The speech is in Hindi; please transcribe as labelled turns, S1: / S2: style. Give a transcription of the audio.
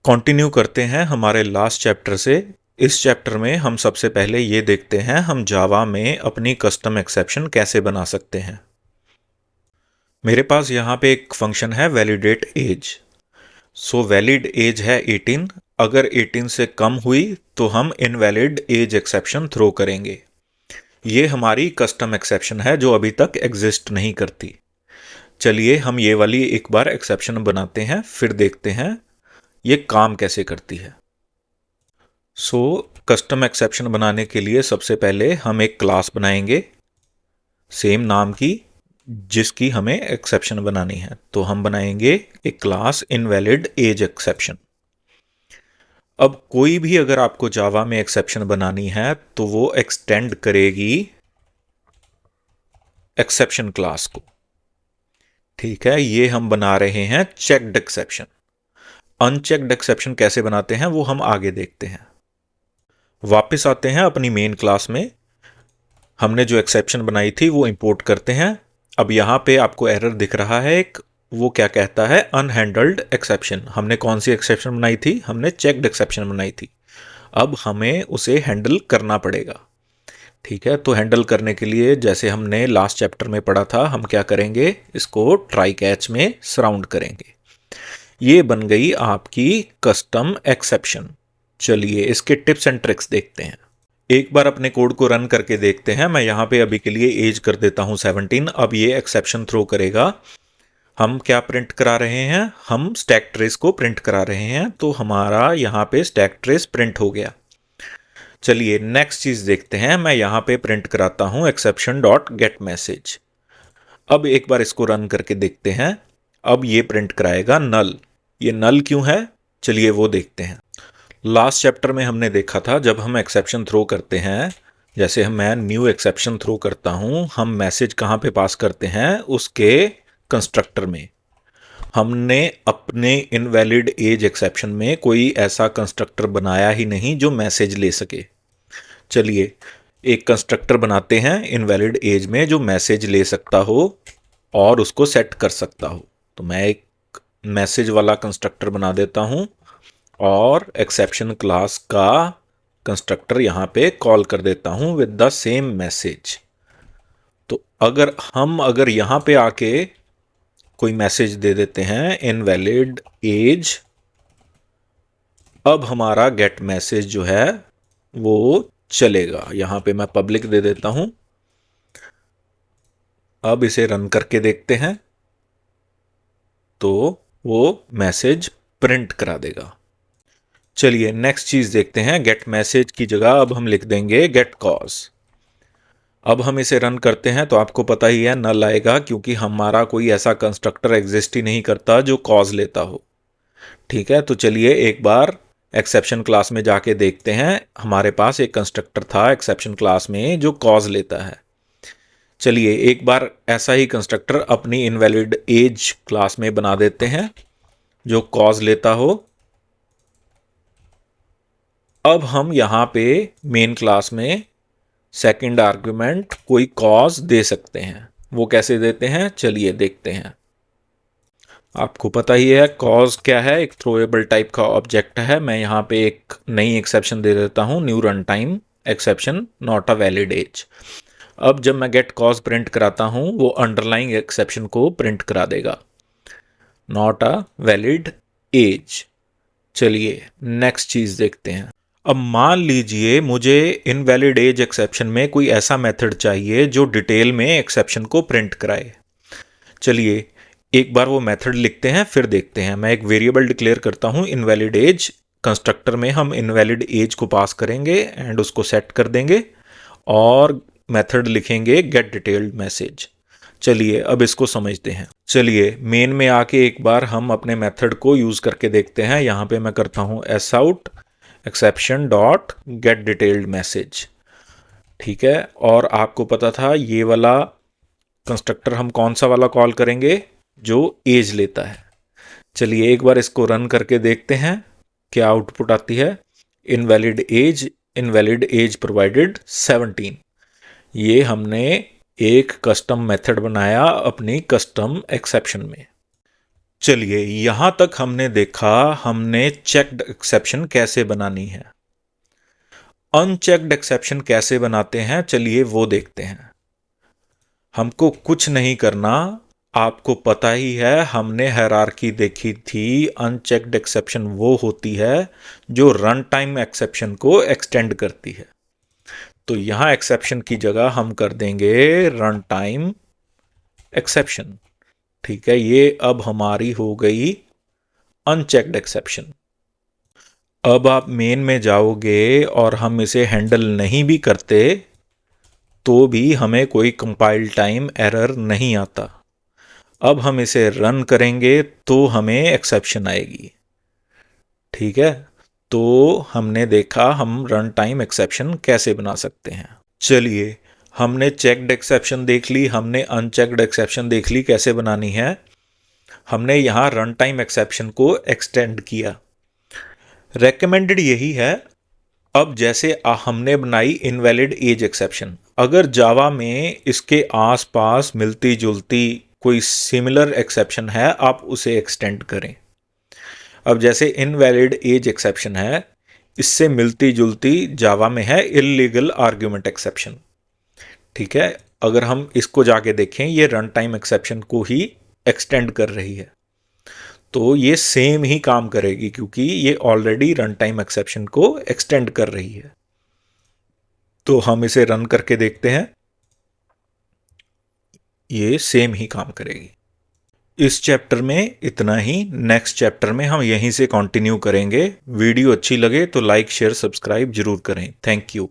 S1: कंटिन्यू करते हैं हमारे लास्ट चैप्टर से। इस चैप्टर में हम सबसे पहले ये देखते हैं हम जावा में अपनी कस्टम एक्सेप्शन कैसे बना सकते हैं। मेरे पास यहाँ पे एक फंक्शन है वैलिडेट एज। सो वैलिड एज है 18। अगर 18 से कम हुई तो हम इनवैलिड एज एक्सेप्शन थ्रो करेंगे। ये हमारी कस्टम एक्सेप्शन है जो अभी तक एग्जिस्ट नहीं करती। चलिए हम ये वाली एक बार एक्सेप्शन बनाते हैं, फिर देखते हैं ये काम कैसे करती है। सो कस्टम एक्सेप्शन बनाने के लिए सबसे पहले हम एक क्लास बनाएंगे सेम नाम की, जिसकी हमें एक्सेप्शन बनानी है। तो हम बनाएंगे एक क्लास इनवैलिड एज एक्सेप्शन। अब कोई भी अगर आपको जावा में एक्सेप्शन बनानी है तो वो एक्सटेंड करेगी एक्सेप्शन क्लास को। ठीक है, ये हम बना रहे हैं चेक्ड एक्सेप्शन। अनचेक्ड एक्सेप्शन कैसे बनाते हैं वो हम आगे देखते हैं। वापस आते हैं अपनी मेन क्लास में। हमने जो एक्सेप्शन बनाई थी वो इंपोर्ट करते हैं। अब यहाँ पे आपको एरर दिख रहा है एक, वो क्या कहता है, अनहैंडल्ड एक्सेप्शन। हमने कौन सी एक्सेप्शन बनाई थी? हमने चेक्ड एक्सेप्शन बनाई थी। अब हमें उसे हैंडल करना पड़ेगा। ठीक है, तो हैंडल करने के लिए जैसे हमने लास्ट चैप्टर में पढ़ा था, हम क्या करेंगे, इसको ट्राई कैच में सराउंड करेंगे। ये बन गई आपकी कस्टम एक्सेप्शन। चलिए इसके टिप्स एंड ट्रिक्स देखते हैं। एक बार अपने कोड को रन करके देखते हैं। मैं यहाँ पे अभी के लिए एज कर देता हूँ 17। अब ये एक्सेप्शन थ्रो करेगा। हम क्या प्रिंट करा रहे हैं? हम स्टैक ट्रेस को प्रिंट करा रहे हैं। तो हमारा यहाँ पे स्टैक ट्रेस प्रिंट हो गया। चलिए नेक्स्ट चीज देखते हैं। मैं यहाँ पे प्रिंट कराता हूँ एक्सेप्शन डॉट गेट मैसेज। अब एक बार इसको रन करके देखते हैं। अब ये प्रिंट कराएगा नल। ये नल क्यों है? चलिए वो देखते हैं। लास्ट चैप्टर में हमने देखा था जब हम एक्सेप्शन थ्रो करते हैं, जैसे मैं न्यू एक्सेप्शन थ्रो करता हूं, हम मैसेज कहाँ पे पास करते हैं? उसके कंस्ट्रक्टर में। हमने अपने इनवैलिड एज एक्सेप्शन में कोई ऐसा कंस्ट्रक्टर बनाया ही नहीं जो मैसेज ले सके। चलिए एक कंस्ट्रक्टर बनाते हैं इनवैलिड एज में जो मैसेज ले सकता हो और उसको सेट कर सकता हो। तो मैं एक मैसेज वाला कंस्ट्रक्टर बना देता हूं और एक्सेप्शन क्लास का कंस्ट्रक्टर यहाँ पे कॉल कर देता हूँ विद द सेम मैसेज। तो अगर यहाँ पे आके कोई मैसेज दे देते हैं इनवैलिड एज, अब हमारा गेट मैसेज जो है वो चलेगा। यहाँ पे मैं पब्लिक दे देता हूँ। अब इसे रन करके देखते हैं तो वो मैसेज प्रिंट करा देगा। चलिए नेक्स्ट चीज देखते हैं। गेट मैसेज की जगह अब हम लिख देंगे गेट कॉज। अब हम इसे रन करते हैं तो आपको पता ही है नल आएगा, क्योंकि हमारा कोई ऐसा कंस्ट्रक्टर एग्जिस्ट ही नहीं करता जो कॉज लेता हो। ठीक है, तो चलिए एक बार एक्सेप्शन क्लास में जाके देखते हैं। हमारे पास एक कंस्ट्रक्टर था एक्सेप्शन क्लास में जो कॉज लेता है। चलिए एक बार ऐसा ही कंस्ट्रक्टर अपनी इनवैलिड एज क्लास में बना देते हैं जो कॉज लेता हो। अब हम यहाँ पे मेन क्लास में सेकंड आर्गुमेंट कोई कॉज दे सकते हैं। वो कैसे देते हैं चलिए देखते हैं। आपको पता ही है कॉज क्या है, एक थ्रोएबल टाइप का ऑब्जेक्ट है। मैं यहाँ पे एक नई एक्सेप्शन दे देता हूँ, new runtime exception not a valid age. अब जब मैं गेट कॉज प्रिंट कराता हूँ वो अंडरलाइंग एक्सेप्शन को प्रिंट करा देगा, नॉट अ वैलिड एज। चलिए नेक्स्ट चीज देखते हैं। अब मान लीजिए मुझे इनवैलिड एज एक्सेप्शन में कोई ऐसा मेथड चाहिए जो डिटेल में एक्सेप्शन को प्रिंट कराए। चलिए एक बार वो मेथड लिखते हैं फिर देखते हैं। मैं एक वेरिएबल डिक्लेयर करता हूँ इनवैलिड एज। कंस्ट्रक्टर में हम इनवैलिड एज को पास करेंगे एंड उसको सेट कर देंगे और मेथड लिखेंगे गेट डिटेल्ड मैसेज। चलिए अब इसको समझते हैं। चलिए मेन में आके एक बार हम अपने मेथड को यूज करके देखते हैं। यहाँ पे मैं करता हूँ S out exception dot gate detailed message. ठीक है, और आपको पता था ये वाला कंस्ट्रक्टर हम कौन सा वाला कॉल करेंगे? जो एज लेता है। चलिए एक बार इसको रन करके देखते हैं क्या आउटपुट आती है। Invalid age provided 17। ये हमने एक कस्टम मेथड बनाया अपनी कस्टम एक्सेप्शन में। चलिए, यहां तक हमने देखा हमने चेक्ड एक्सेप्शन कैसे बनानी है। अनचेक्ड एक्सेप्शन कैसे बनाते हैं, चलिए वो देखते हैं। हमको कुछ नहीं करना, आपको पता ही है, हमने हायरार्की देखी थी। अनचेक्ड एक्सेप्शन वो होती है जो रन टाइम एक्सेप्शन को एक्सटेंड करती है। तो यहां एक्सेप्शन की जगह हम कर देंगे रन टाइम एक्सेप्शन। ठीक है, ये अब हमारी हो गई अनचेक्ड एक्सेप्शन। अब आप मेन में जाओगे और हम इसे हैंडल नहीं भी करते तो भी हमें कोई कंपाइल टाइम एरर नहीं आता। अब हम इसे रन करेंगे तो हमें एक्सेप्शन आएगी। ठीक है, तो हमने देखा हम रन टाइम एक्सेप्शन कैसे बना सकते हैं। चलिए, हमने चेक्ड एक्सेप्शन देख ली, हमने अनचेक्ड एक्सेप्शन देख ली कैसे बनानी है। हमने यहां रन टाइम एक्सेप्शन को एक्सटेंड किया। रेकमेंडेड यही है। अब जैसे हमने बनाई इनवैलिड एज एक्सेप्शन, अगर जावा में इसके आसपास मिलती जुलती कोई सिमिलर एक्सेप्शन है आप उसे एक्सटेंड करें। अब जैसे इनवैलिड एज एक्सेप्शन है, इससे मिलती जुलती जावा में है इल्लीगल आर्ग्यूमेंट एक्सेप्शन। ठीक है, अगर हम इसको जाके देखें ये रन टाइम एक्सेप्शन को ही एक्सटेंड कर रही है, तो ये सेम ही काम करेगी क्योंकि ये ऑलरेडी रन टाइम एक्सेप्शन को एक्सटेंड कर रही है। तो हम इसे रन करके देखते हैं, ये सेम ही काम करेगी। इस चैप्टर में इतना ही। नेक्स्ट चैप्टर में हम यहीं से कंटिन्यू करेंगे। वीडियो अच्छी लगे तो लाइक शेयर सब्सक्राइब जरूर करें। Thank you.